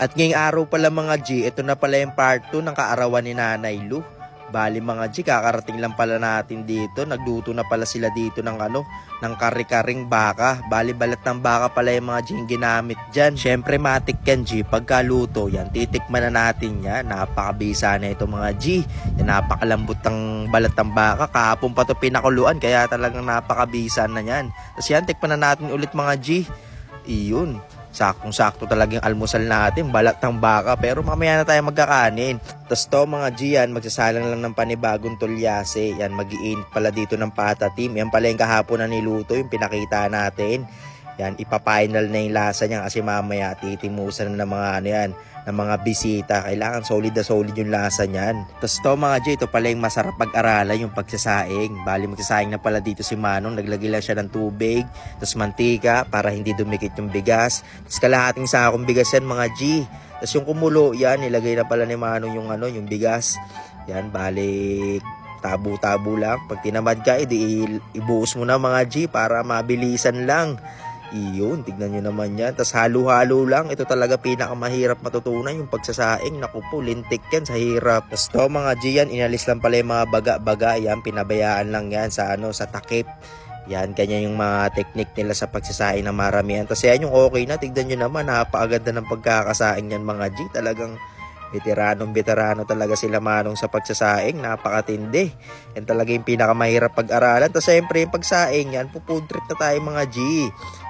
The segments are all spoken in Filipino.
At ngayong araw pala mga G, ito na pala yung part 2 ng kaarawan ni Nanay Lu. Bali mga G, kakarating lang pala natin dito. Nagluto na pala sila dito ng ng kare-karing baka. Bali balat ng baka pala yung mga G yung ginamit dyan. Syempre matik yan G, pagkaluto yan, titikman na natin yan. Napakabisa na ito mga G. Yan, napakalambot ng balat ng baka. Kahapon pa ito pinakuluan, kaya talagang napakabisa na yan. Tapos yan, tikman na natin ulit mga G. Iyon. Saktong-sakto talaga yung almusal natin, balat ng baka, pero mamaya na tayo magkakanin. Tapos to mga G, yan, magsasalang lang ng panibagong tulyase. Yan, mag-iinit pala dito ng patatim. Yan pala yung kahapon na niluto, yung pinakita natin. Yan, ipa-final na yung lasa niya kasi mamaya titimusan na ng mga yan, ng mga bisita. Kailangan solid na solid yung lasa niyan. Tapos to mga G, ito pala yung masarap pag-aralan, yung pagsasaing. Bali magsasaing na pala dito si Manong, naglagay lang siya ng tubig, tapos mantika para hindi dumikit yung bigas. Tapos kalahating sakong bigas yan mga G. Tapos yung kumulo, yan, nilagay na pala ni Manong yung yung bigas. Yan, balik tabo-tabo lang. Pag tinamad ka, ibuhos mo na mga G para mabilisan lang. Iyon, tignan nyo naman yan. Tapos halo-halo lang. Ito talaga pinakamahirap matutunan, yung pagsasaing. Naku po, lintik yan sa hirap. Tapos to mga G yan, inalis lang pala yung mga baga-baga. Yan, pinabayaan lang yan sa sa takip. Yan, ganyan yung mga technique nila sa pagsasaing na maramihan. Tapos yan yung okay na. Tignan nyo naman, napakaganda ng pagkakasaing yan mga G. Talagang veterano talaga sila Manong sa pagsasaing, napakatindi. Yan talaga yung pinakamahirap pag-aralan. Tapos siyempre yung pagsaing yan, food trip na tayo mga G.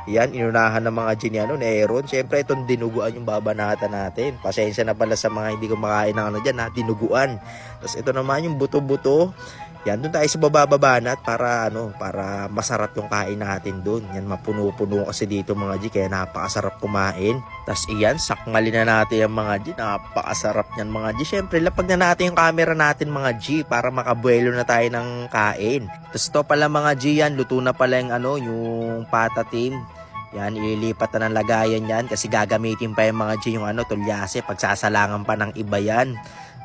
Yan, inunahan ng mga G ni Aaron. Siyempre itong dinuguan yung babanatan natin. Pasensya na pala sa mga hindi kumakain ng dyan dinuguan. Tapos ito naman yung buto-buto. Yan, doon tayo sa bababanat para para masarap yung kain natin doon. Yan, mapuno-puno kasi dito mga G, kaya napakasarap kumain. Tapos iyan, sakmalin na natin yung mga G, napakasarap yan mga G. Siyempre, lapag na natin yung camera natin mga G para makabuelo na tayo ng kain. Tapos to pala mga G yan, luto na pala yung yung patatim. Yan, ililipat na ng lagayan yan kasi gagamitin pa yung mga G yung tulyase, pagsasalangan pa ng iba yan.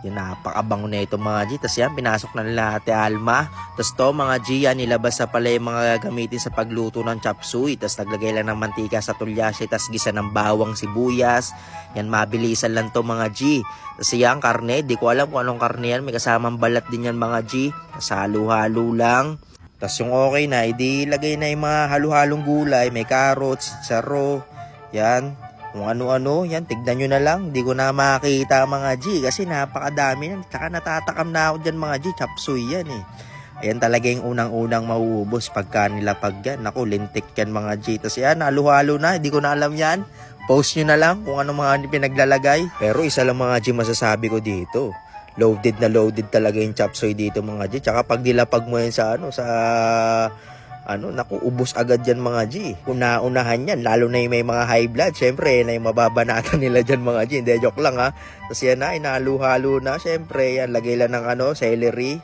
Yan, napakabango na ito mga G. Tapos yan, pinasok na nila Ate Alma. Tapos to mga G, yan, nilabas na pala yung mga gamitin sa pagluto ng chop suey. Tapos naglagay lang ng mantika sa tulyase. Tapos gisa ng bawang, sibuyas. Yan, mabilisan lang to mga G. Tapos yan, karne. Di ko alam kung anong karne yan. May kasamang balat din yan mga G. Tapos halo-halo lang. Tapos yung okay na, lagay na yung mga halo-halong gulay. May carrots, saro. Yan. Kung ano-ano, yan, tignan nyo na lang. Hindi ko na makita mga G kasi napakadami yan. Tsaka natatakam na ako dyan mga G, chop suey yan eh. Ayan talaga yung unang-unang mauubos pagka nilapag yan. Naku, lintik yan mga G. Tapos yan, halo-halo na, hindi ko na alam yan. Post nyo na lang kung ano mga pinaglalagay. Pero isa lang mga G masasabi ko dito. Loaded na loaded talaga yung chop suey dito mga G. Tsaka pag nilapag mo yan sa naku, ubos agad yan mga G. Una-unahan yan, lalo na yung may mga high blood. Siyempre, na yung mababanatan nila dyan mga G. Hindi, joke lang ha. Tapos yan na, inahalo-halo na. Siyempre, yan, lagay lang ng celery.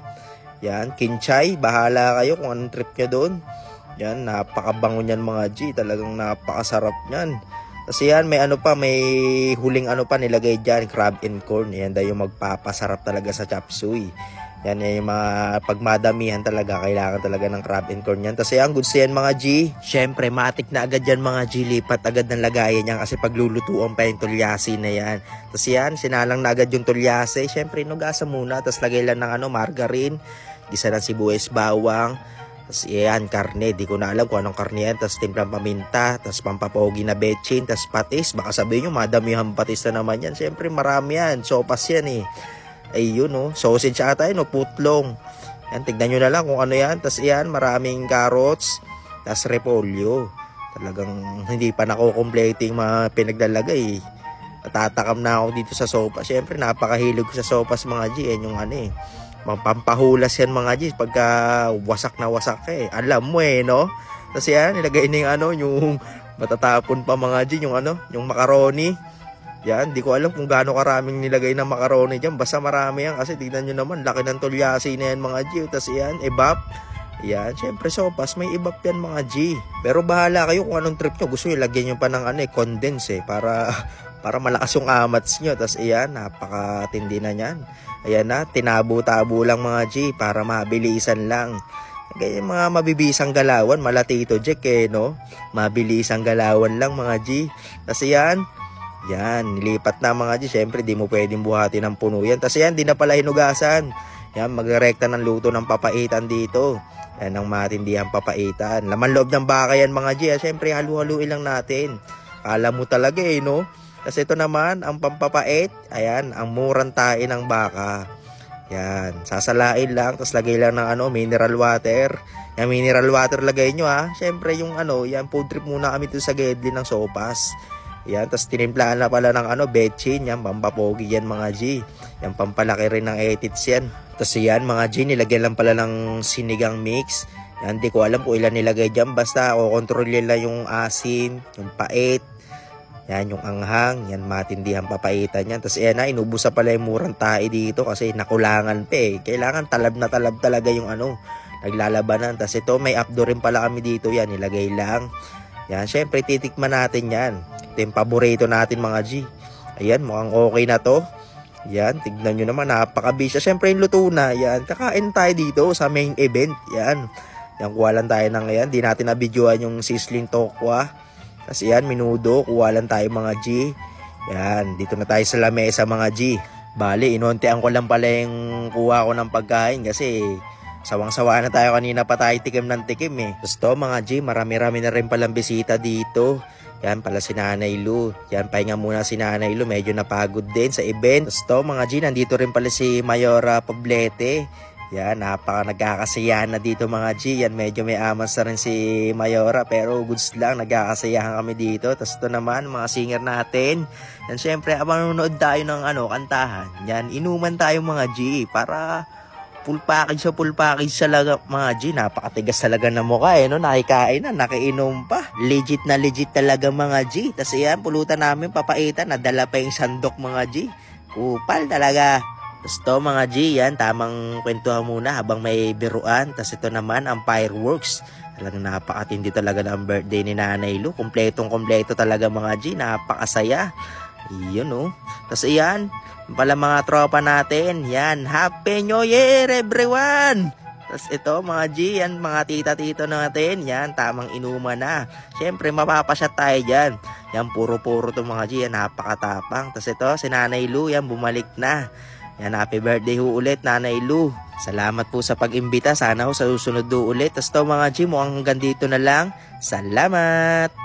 Yan, kinchay. Bahala kayo kung anong trip nyo doon. Yan, napakabango nyan mga G. Talagang napakasarap nyan. Tapos yan, may may huling pa nilagay dyan, crab and corn. Yan daw yung magpapasarap talaga sa chop suey. Yan yung mga pagmadamihan talaga, kailangan talaga ng crab and corn yan. Tapos yan, goods yan mga G. Siyempre, matik na agad yan mga G, lipat agad ng lagayan yan kasi paglulutuan pa yung tulyase na yan. Tapos yan, sinalang na agad yung tulyase. Siyempre, inugasan muna, tapos lagay lang ng margarine, gisa ng sibuyas, bawang. Tapos yan, karne, di ko na alam kung anong karne yan. Tapos timplang paminta, tapos pampapogi na betchin, tapos patis. Baka sabihin nyo, madamihan patis na naman yan. Siyempre, marami yan, sopas yan eh. Ayun sausage ata yun putlong. Yan, tignan nyo na lang kung ano yan. Tapos yan, maraming carrots, tapos repolyo. Talagang hindi pa nakukomplete yung mga pinaglalagay. Tatakam na ako dito sa sopas. Siyempre, napakahilig ko sa sopas mga G. Yan yung pampahulas yan mga G. Pagka wasak na wasak alam mo no? Tapos yan, nilagay na yung matatapon pa mga G. Yung macaroni. Yan, di ko alam kung gaano karaming nilagay na macaroni dyan. Basta marami yan kasi tignan nyo naman, laki ng tulyase na yan mga G. Tapos yan, ebap. Yan, syempre sopas, may ebap yan mga G. Pero bahala kayo kung anong trip nyo. Gusto nyo, lagyan nyo pa ng condense para malakas yung amats nyo. Tapos yan, napakatindi na yan. Ayan na, tinabo-tabo lang mga G para mabilisan lang. Ganyan mga mabibisang galawan, mala Tito Jack no? Mabilisang galawan lang mga G. Tapos yan, Yan, nilipat na mga G. Syempre, di mo pwedeng buhatin ng puno yan. Tapos yan, di na pala hinugasan. Yan, magrekta ng luto ng papaitan dito. Yan ang matindihang papaitan. Laman loob ng baka yan mga G. Syempre, halu-haluin lang natin. Kala mo talaga no? Kasi ito naman, ang pampapait. Ayan, ang murang tae ng baka. Yan, sasalain lang. Tapos lagay lang ng mineral water. Yan, mineral water lagay nyo Syempre, yung yan, food trip muna kami dito sa Gedli ng sopas. Yan, tapos tinimplahan na pala ng betchin. Yan, pampapogi yan mga G. Yan, pampalaki rin ng edits yan. Tapos yan mga G, nilagyan lang pala ng sinigang mix. Yan, di ko alam kung ilan nilagay dyan. Basta, kontrolin lang yung asin, yung pait. Yan, yung anghang. Yan, matindihan papaitan yan. Tapos yan inubusa pala yung murang tae dito kasi nakulangan pa Kailangan talab na talab talaga yung naglalabanan. Tapos ito, may abdo rin pala kami dito. Yan, nilagay lang. Yan, syempre titikman natin yan. Ito yung paborito natin mga G. Ayan, mukhang okay na to. Yan, tignan nyo naman, napakabisya. Syempre yung luto na. Yan, kakain tayo dito sa main event. Yan, kuha lang tayo ng yan. Di natin nabidyoan yung sizzling tokwa. Kasi yan, minudo. Kuha lang tayo mga G. Yan, dito na tayo sa lamesa mga G. Bali, inontean ko lang pala yung kuha ko ng pagkain kasi sawang-sawa na tayo kanina pa tayo tikim ng tikim Gusto mga G, marami-rami na rin palang bisita dito. Yan pala si Nanay Lu. Yan, pahinga muna si Nanay Lu. Medyo napagod din sa event. Gusto mga G, nandito rin pala si Mayora Poblete. Yan, nagkakasayahan na dito mga G. Yan, medyo may amas na rin si Mayora. Pero goods lang, nagkakasayahan kami dito. Tapos ito naman, mga singer natin. Yan, syempre, abang nanonood tayo ng kantahan. Yan, inuman tayo mga G. Para full package talaga mga G. Napakatigas talaga ng mukha nakikain na, nakiinom pa. Legit na legit talaga mga G. Tapos yan, pulutan namin papaitan. Nadala pa yung sandok mga G. Kupal talaga. Tapos to mga G, yan, tamang kwentuhan muna habang may biruan. Tapos ito naman, ang fireworks. Talagang napakatindi talaga ng birthday ni Nanay Lu. Kompletong-kompleto talaga mga G. Napakasaya. Yun Tapos yan, pala mga tropa natin. Yan, Happy New Year everyone! Tapos ito mga G, yan, mga tita-tito natin. Yan, tamang inuman na. Siyempre, mapapasyat tayo dyan. Yan, puro-puro to mga G. Yan, napakatapang. Tapos ito, si Nanay Lu, yan, bumalik na. Yan, happy birthday ho ulit, Nanay Lu. Salamat po sa pag-imbita. Sana ho sa susunod do ulit. Tapos ito mga G, mukhang hanggang dito na lang. Salamat!